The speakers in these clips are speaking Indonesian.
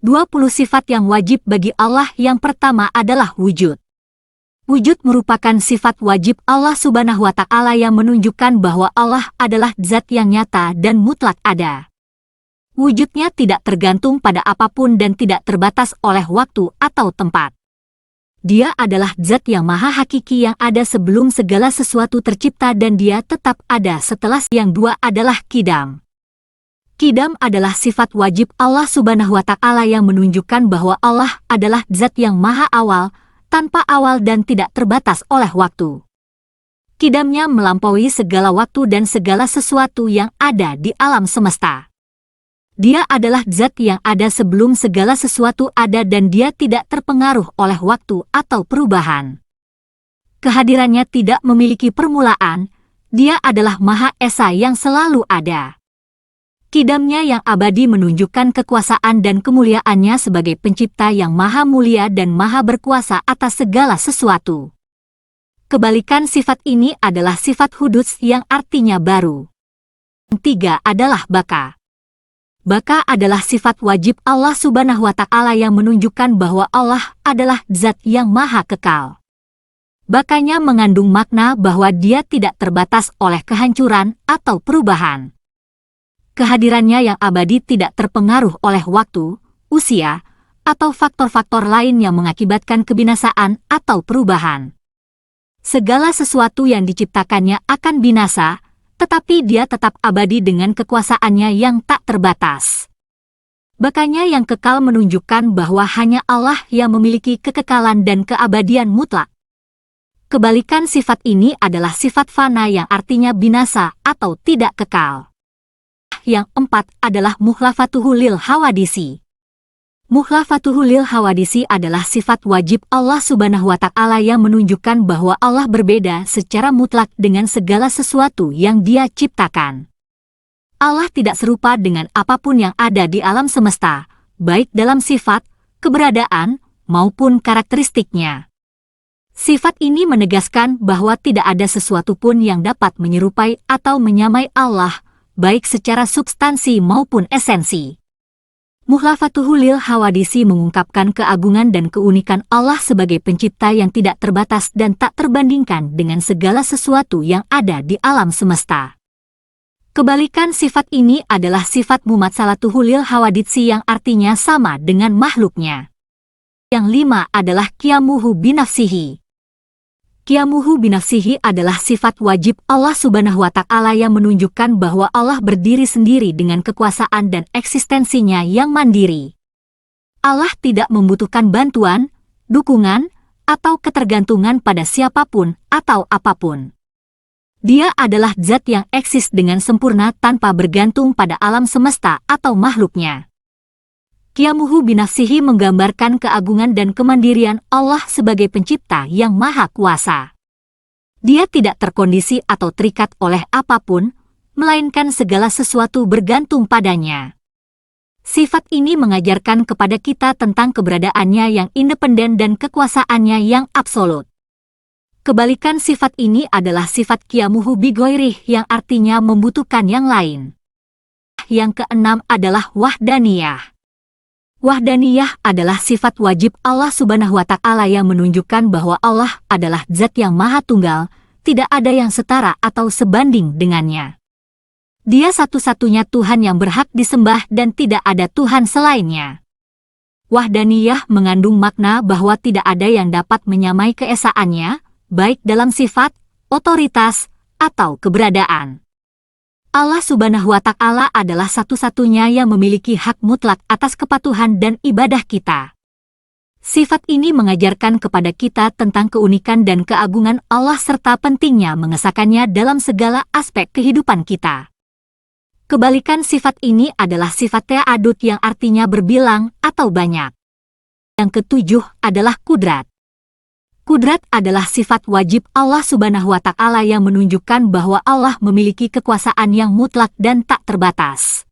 20 sifat yang wajib bagi Allah. Yang pertama adalah wujud. Wujud merupakan sifat wajib Allah Subhanahu wa Ta'ala yang menunjukkan bahwa Allah adalah zat yang nyata dan mutlak ada. Wujudnya tidak tergantung pada apapun dan tidak terbatas oleh waktu atau tempat. Dia adalah zat yang maha hakiki yang ada sebelum segala sesuatu tercipta dan dia tetap ada setelah. Yang dua adalah qidam. Qidam adalah sifat wajib Allah Subhanahu wa Ta'ala yang menunjukkan bahwa Allah adalah zat yang maha awal, tanpa awal dan tidak terbatas oleh waktu. Qidamnya melampaui segala waktu dan segala sesuatu yang ada di alam semesta. Dia adalah zat yang ada sebelum segala sesuatu ada dan dia tidak terpengaruh oleh waktu atau perubahan. Kehadirannya tidak memiliki permulaan, dia adalah Maha Esa yang selalu ada. Qidamnya yang abadi menunjukkan kekuasaan dan kemuliaannya sebagai pencipta yang maha mulia dan maha berkuasa atas segala sesuatu. Kebalikan sifat ini adalah sifat huduts yang artinya baru. Yang tiga adalah baka. Baka adalah sifat wajib Allah Subhanahu wa Ta'ala yang menunjukkan bahwa Allah adalah zat yang maha kekal. Bakanya mengandung makna bahwa dia tidak terbatas oleh kehancuran atau perubahan. Kehadirannya yang abadi tidak terpengaruh oleh waktu, usia, atau faktor-faktor lain yang mengakibatkan kebinasaan atau perubahan. Segala sesuatu yang diciptakannya akan binasa, tetapi dia tetap abadi dengan kekuasaannya yang tak terbatas. Bakanya yang kekal menunjukkan bahwa hanya Allah yang memiliki kekekalan dan keabadian mutlak. Kebalikan sifat ini adalah sifat fana yang artinya binasa atau tidak kekal. Yang empat adalah muhlafatuhu lil hawadisi. Muhlafatuhu lil hawadisi adalah sifat wajib Allah Subhanahu wa Ta'ala yang menunjukkan bahwa Allah berbeda secara mutlak dengan segala sesuatu yang Dia ciptakan. Allah tidak serupa dengan apapun yang ada di alam semesta, baik dalam sifat, keberadaan, maupun karakteristiknya. Sifat ini menegaskan bahwa tidak ada sesuatu pun yang dapat menyerupai atau menyamai Allah, baik secara substansi maupun esensi. Muhlafatuhu lil hawadisi mengungkapkan keagungan dan keunikan Allah sebagai pencipta yang tidak terbatas dan tak terbandingkan dengan segala sesuatu yang ada di alam semesta. Kebalikan sifat ini adalah sifat mumatsalatuhu lil hawaditsi yang artinya sama dengan makhluknya. Yang lima adalah qiyamuhu binafsihi. Qiyamuhu binafsihi adalah sifat wajib Allah Subhanahu wa Ta'ala yang menunjukkan bahwa Allah berdiri sendiri dengan kekuasaan dan eksistensinya yang mandiri. Allah tidak membutuhkan bantuan, dukungan, atau ketergantungan pada siapapun atau apapun. Dia adalah zat yang eksis dengan sempurna tanpa bergantung pada alam semesta atau makhluknya. Qiyamuhu binafsihi menggambarkan keagungan dan kemandirian Allah sebagai pencipta yang maha kuasa. Dia tidak terkondisi atau terikat oleh apapun, melainkan segala sesuatu bergantung padanya. Sifat ini mengajarkan kepada kita tentang keberadaannya yang independen dan kekuasaannya yang absolut. Kebalikan sifat ini adalah sifat qiyamuhu bighairih yang artinya membutuhkan yang lain. Yang keenam adalah wahdaniyah. Wahdaniyah adalah sifat wajib Allah Subhanahu wa Ta'ala yang menunjukkan bahwa Allah adalah zat yang maha tunggal, tidak ada yang setara atau sebanding dengannya. Dia satu-satunya Tuhan yang berhak disembah dan tidak ada Tuhan selainnya. Wahdaniyah mengandung makna bahwa tidak ada yang dapat menyamai keesaannya, baik dalam sifat, otoritas, atau keberadaan. Allah Subhanahu wa Ta'ala adalah satu-satunya yang memiliki hak mutlak atas kepatuhan dan ibadah kita. Sifat ini mengajarkan kepada kita tentang keunikan dan keagungan Allah serta pentingnya mengesahkannya dalam segala aspek kehidupan kita. Kebalikan sifat ini adalah sifat ta'adud yang artinya berbilang atau banyak. Yang ketujuh adalah kudrat. Kudrat adalah sifat wajib Allah Subhanahu wa Ta'ala yang menunjukkan bahwa Allah memiliki kekuasaan yang mutlak dan tak terbatas.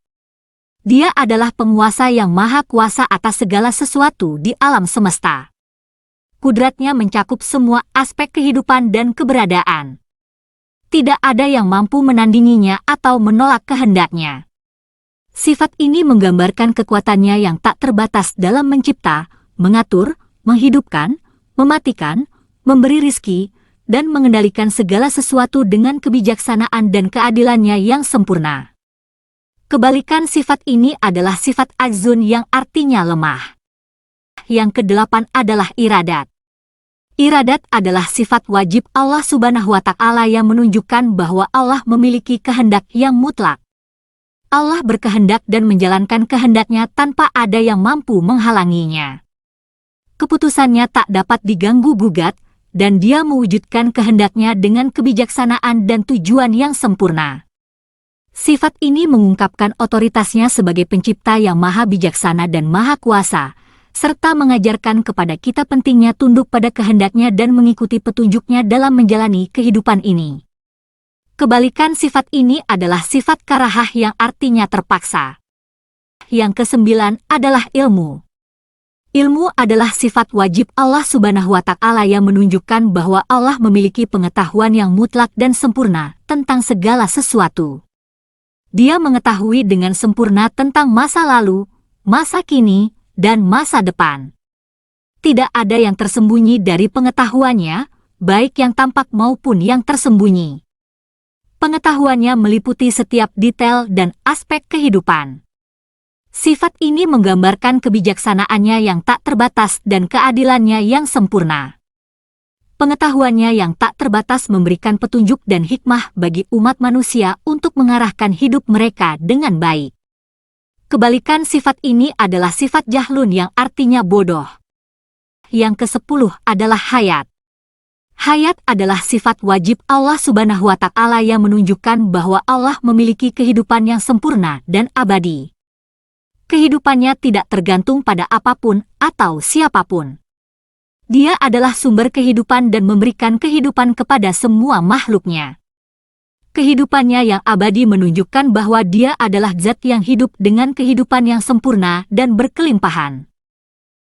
Dia adalah penguasa yang maha kuasa atas segala sesuatu di alam semesta. Kudratnya mencakup semua aspek kehidupan dan keberadaan. Tidak ada yang mampu menandinginya atau menolak kehendaknya. Sifat ini menggambarkan kekuatannya yang tak terbatas dalam mencipta, mengatur, menghidupkan, mematikan, memberi rizki, dan mengendalikan segala sesuatu dengan kebijaksanaan dan keadilannya yang sempurna. Kebalikan sifat ini adalah sifat ajzun yang artinya lemah. Yang kedelapan adalah iradat. Iradat adalah sifat wajib Allah Subhanahu wa Ta'ala yang menunjukkan bahwa Allah memiliki kehendak yang mutlak. Allah berkehendak dan menjalankan kehendaknya tanpa ada yang mampu menghalanginya. Keputusannya tak dapat diganggu-gugat, dan dia mewujudkan kehendaknya dengan kebijaksanaan dan tujuan yang sempurna. Sifat ini mengungkapkan otoritasnya sebagai pencipta yang maha bijaksana dan maha kuasa, serta mengajarkan kepada kita pentingnya tunduk pada kehendaknya dan mengikuti petunjuknya dalam menjalani kehidupan ini. Kebalikan sifat ini adalah sifat karahah yang artinya terpaksa. Yang kesembilan adalah ilmu. Ilmu adalah sifat wajib Allah Subhanahu wa Ta'ala yang menunjukkan bahwa Allah memiliki pengetahuan yang mutlak dan sempurna tentang segala sesuatu. Dia mengetahui dengan sempurna tentang masa lalu, masa kini, dan masa depan. Tidak ada yang tersembunyi dari pengetahuannya, baik yang tampak maupun yang tersembunyi. Pengetahuannya meliputi setiap detail dan aspek kehidupan. Sifat ini menggambarkan kebijaksanaannya yang tak terbatas dan keadilannya yang sempurna. Pengetahuannya yang tak terbatas memberikan petunjuk dan hikmah bagi umat manusia untuk mengarahkan hidup mereka dengan baik. Kebalikan sifat ini adalah sifat jahlun yang artinya bodoh. Yang ke-10 adalah hayat. Hayat adalah sifat wajib Allah Subhanahu wa Ta'ala yang menunjukkan bahwa Allah memiliki kehidupan yang sempurna dan abadi. Kehidupannya tidak tergantung pada apapun atau siapapun. Dia adalah sumber kehidupan dan memberikan kehidupan kepada semua makhluknya. Kehidupannya yang abadi menunjukkan bahwa dia adalah zat yang hidup dengan kehidupan yang sempurna dan berkelimpahan.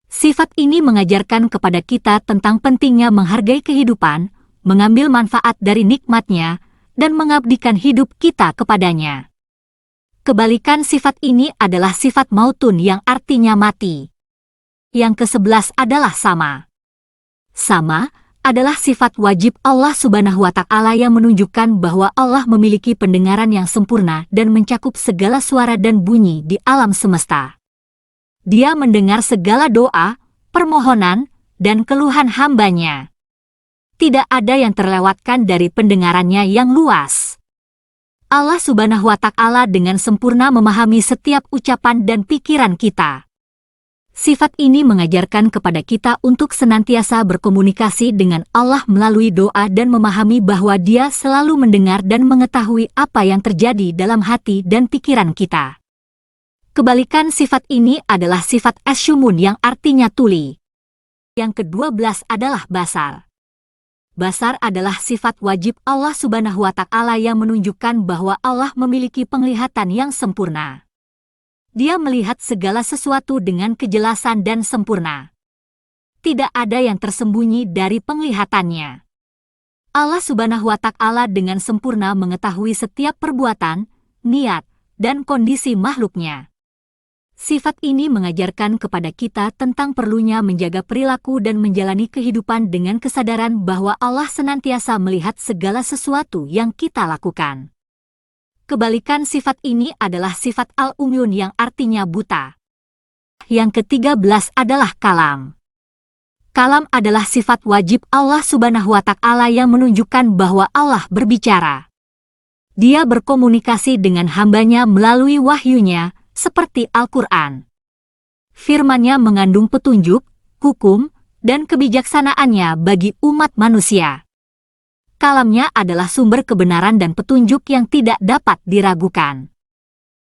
Sifat ini mengajarkan kepada kita tentang pentingnya menghargai kehidupan, mengambil manfaat dari nikmatnya, dan mengabdikan hidup kita kepadanya. Kebalikan sifat ini adalah sifat mautun yang artinya mati. Yang ke-11 adalah sama. Sama adalah sifat wajib Allah Subhanahu wa Ta'ala yang menunjukkan bahwa Allah memiliki pendengaran yang sempurna dan mencakup segala suara dan bunyi di alam semesta. Dia mendengar segala doa, permohonan, dan keluhan hambanya. Tidak ada yang terlewatkan dari pendengarannya yang luas. Allah Subhanahu wa Ta'ala dengan sempurna memahami setiap ucapan dan pikiran kita. Sifat ini mengajarkan kepada kita untuk senantiasa berkomunikasi dengan Allah melalui doa dan memahami bahwa Dia selalu mendengar dan mengetahui apa yang terjadi dalam hati dan pikiran kita. Kebalikan sifat ini adalah sifat asyumun yang artinya tuli. Yang ke-12 adalah basar. Basar adalah sifat wajib Allah Subhanahu wa Ta'ala yang menunjukkan bahwa Allah memiliki penglihatan yang sempurna. Dia melihat segala sesuatu dengan kejelasan dan sempurna. Tidak ada yang tersembunyi dari penglihatannya. Allah Subhanahu wa Ta'ala dengan sempurna mengetahui setiap perbuatan, niat, dan kondisi makhluknya. Sifat ini mengajarkan kepada kita tentang perlunya menjaga perilaku dan menjalani kehidupan dengan kesadaran bahwa Allah senantiasa melihat segala sesuatu yang kita lakukan. Kebalikan sifat ini adalah sifat al-umyun yang artinya buta. Yang ke-13 adalah kalam. Kalam adalah sifat wajib Allah Subhanahu wa Ta'ala yang menunjukkan bahwa Allah berbicara. Dia berkomunikasi dengan hambanya melalui wahyunya, seperti Al-Quran. Firman-Nya mengandung petunjuk, hukum, dan kebijaksanaannya bagi umat manusia. Kalam-Nya adalah sumber kebenaran dan petunjuk yang tidak dapat diragukan.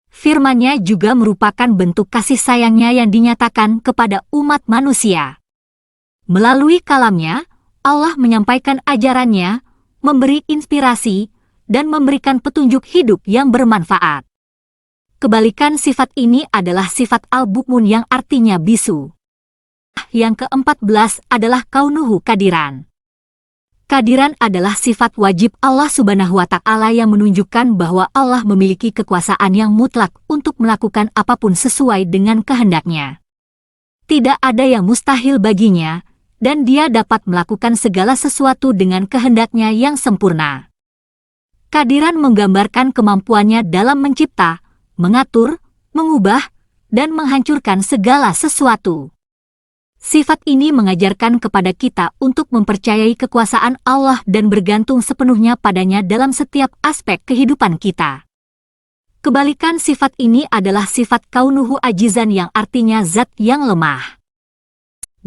Firman-Nya juga merupakan bentuk kasih sayang-Nya yang dinyatakan kepada umat manusia. Melalui kalam-Nya, Allah menyampaikan ajaran-Nya, memberi inspirasi, dan memberikan petunjuk hidup yang bermanfaat. Kebalikan sifat ini adalah sifat al-bukmun yang artinya bisu. Yang ke-14 adalah kaunuhu kadiran. Kehadiran adalah sifat wajib Allah Subhanahu wa Ta'ala yang menunjukkan bahwa Allah memiliki kekuasaan yang mutlak untuk melakukan apapun sesuai dengan kehendak-Nya. Tidak ada yang mustahil baginya, dan Dia dapat melakukan segala sesuatu dengan kehendak-Nya yang sempurna. Kehadiran menggambarkan kemampuannya dalam mencipta, mengatur, mengubah, dan menghancurkan segala sesuatu. Sifat ini mengajarkan kepada kita untuk mempercayai kekuasaan Allah dan bergantung sepenuhnya padanya dalam setiap aspek kehidupan kita. Kebalikan sifat ini adalah sifat kaunuhu ajizan yang artinya zat yang lemah.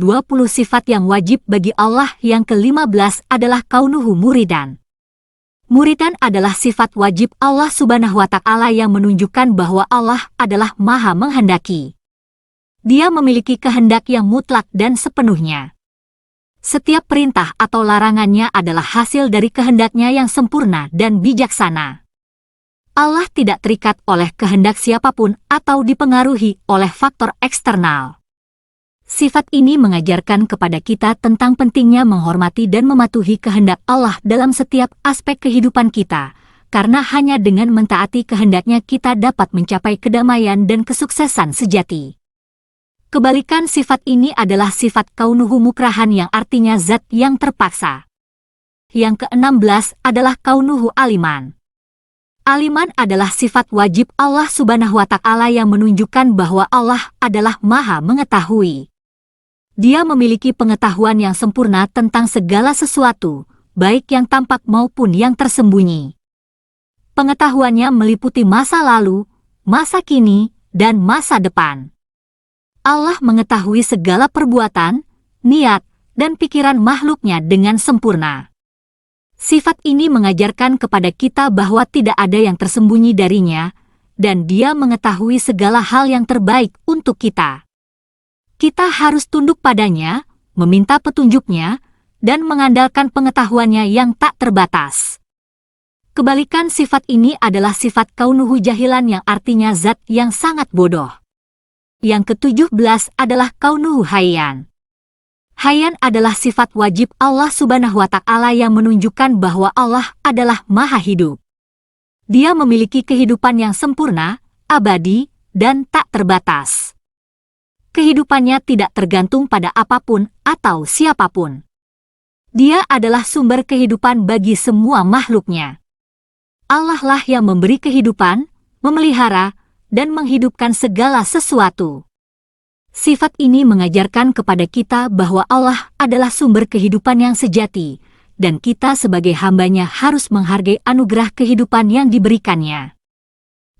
20 sifat yang wajib bagi Allah yang ke-15 adalah kaunuhu muridan. Muridan adalah sifat wajib Allah Subhanahu wa Ta'ala yang menunjukkan bahwa Allah adalah Maha Menghendaki. Dia memiliki kehendak yang mutlak dan sepenuhnya. Setiap perintah atau larangannya adalah hasil dari kehendak-Nya yang sempurna dan bijaksana. Allah tidak terikat oleh kehendak siapapun atau dipengaruhi oleh faktor eksternal. Sifat ini mengajarkan kepada kita tentang pentingnya menghormati dan mematuhi kehendak Allah dalam setiap aspek kehidupan kita, karena hanya dengan mentaati kehendak-Nya kita dapat mencapai kedamaian dan kesuksesan sejati. Kebalikan sifat ini adalah sifat kaunuhu mukrahan yang artinya zat yang terpaksa. Yang ke-16 adalah kaunuhu aliman. Aliman adalah sifat wajib Allah Subhanahu wa Ta'ala yang menunjukkan bahwa Allah adalah Maha Mengetahui. Dia memiliki pengetahuan yang sempurna tentang segala sesuatu, baik yang tampak maupun yang tersembunyi. Pengetahuannya meliputi masa lalu, masa kini, dan masa depan. Allah mengetahui segala perbuatan, niat, dan pikiran makhluk-Nya dengan sempurna. Sifat ini mengajarkan kepada kita bahwa tidak ada yang tersembunyi darinya, dan Dia mengetahui segala hal yang terbaik untuk kita. Kita harus tunduk padanya, meminta petunjuk-Nya, dan mengandalkan pengetahuannya yang tak terbatas. Kebalikan sifat ini adalah sifat kaunuhu jahilan yang artinya zat yang sangat bodoh. Yang ke-17 adalah kaunuhu hayyan. Hayyan adalah sifat wajib Allah Subhanahu wa Ta'ala yang menunjukkan bahwa Allah adalah Maha Hidup. Dia memiliki kehidupan yang sempurna, abadi, dan tak terbatas. Kehidupannya tidak tergantung pada apapun atau siapapun. Dia adalah sumber kehidupan bagi semua makhluk-Nya. Allah lah yang memberi kehidupan, memelihara, dan menghidupkan segala sesuatu. Sifat ini mengajarkan kepada kita bahwa Allah adalah sumber kehidupan yang sejati, dan kita sebagai hamba-Nya harus menghargai anugerah kehidupan yang diberikan-Nya.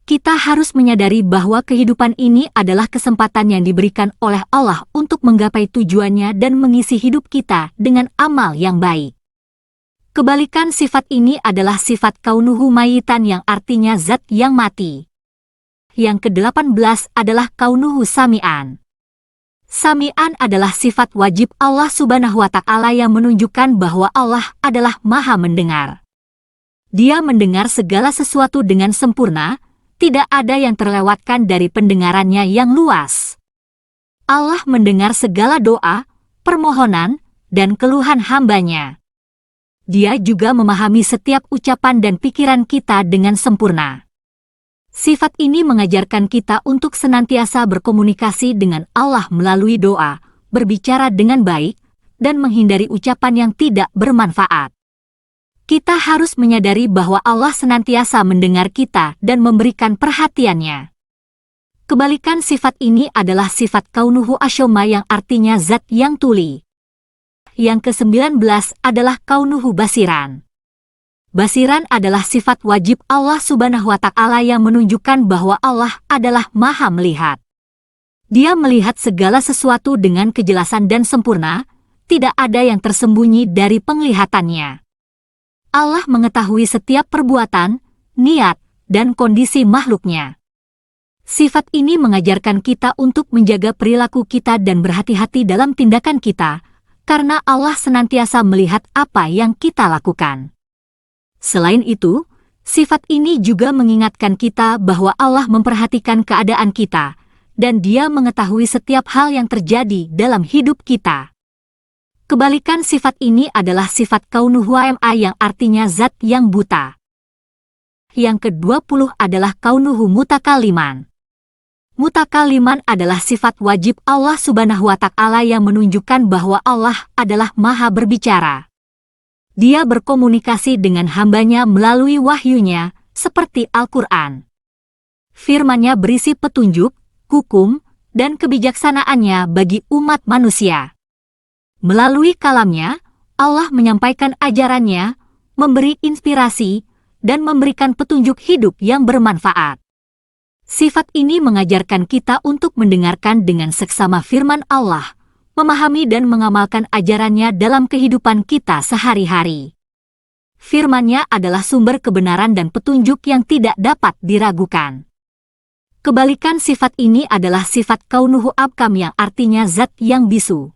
Kita harus menyadari bahwa kehidupan ini adalah kesempatan yang diberikan oleh Allah untuk menggapai tujuannya dan mengisi hidup kita dengan amal yang baik. Kebalikan sifat ini adalah sifat kaunuhu mayitan yang artinya zat yang mati. Yang ke-18 adalah kaunuhu sami'an. Sami'an adalah sifat wajib Allah Subhanahu wa Ta'ala yang menunjukkan bahwa Allah adalah Maha Mendengar. Dia mendengar segala sesuatu dengan sempurna, tidak ada yang terlewatkan dari pendengarannya yang luas. Allah mendengar segala doa, permohonan, dan keluhan hamba-Nya. Dia juga memahami setiap ucapan dan pikiran kita dengan sempurna. Sifat ini mengajarkan kita untuk senantiasa berkomunikasi dengan Allah melalui doa, berbicara dengan baik, dan menghindari ucapan yang tidak bermanfaat. Kita harus menyadari bahwa Allah senantiasa mendengar kita dan memberikan perhatian-Nya. Kebalikan sifat ini adalah sifat kaunuhu asyoma yang artinya zat yang tuli. Yang ke-19 adalah kaunuhu basiran. Basiran adalah sifat wajib Allah Subhanahu wa Ta'ala yang menunjukkan bahwa Allah adalah Maha Melihat. Dia melihat segala sesuatu dengan kejelasan dan sempurna, tidak ada yang tersembunyi dari penglihatan-Nya. Allah mengetahui setiap perbuatan, niat, dan kondisi makhluk-Nya. Sifat ini mengajarkan kita untuk menjaga perilaku kita dan berhati-hati dalam tindakan kita, karena Allah senantiasa melihat apa yang kita lakukan. Selain itu, sifat ini juga mengingatkan kita bahwa Allah memperhatikan keadaan kita, dan Dia mengetahui setiap hal yang terjadi dalam hidup kita. Kebalikan sifat ini adalah sifat kaunuhu ma yang artinya zat yang buta. Yang ke-20 adalah kaunuhu mutakaliman. Mutakaliman adalah sifat wajib Allah Subhanahu wa Ta'ala yang menunjukkan bahwa Allah adalah Maha berbicara. Dia berkomunikasi dengan hambanya melalui wahyunya, seperti Al-Quran. Firman-Nya berisi petunjuk, hukum, dan kebijaksanaannya bagi umat manusia. Melalui kalamnya, Allah menyampaikan ajarannya, memberi inspirasi, dan memberikan petunjuk hidup yang bermanfaat. Sifat ini mengajarkan kita untuk mendengarkan dengan seksama firman Allah, memahami dan mengamalkan ajarannya dalam kehidupan kita sehari-hari. Firman-Nya adalah sumber kebenaran dan petunjuk yang tidak dapat diragukan. Kebalikan sifat ini adalah sifat kaunuhu abkam yang artinya zat yang bisu.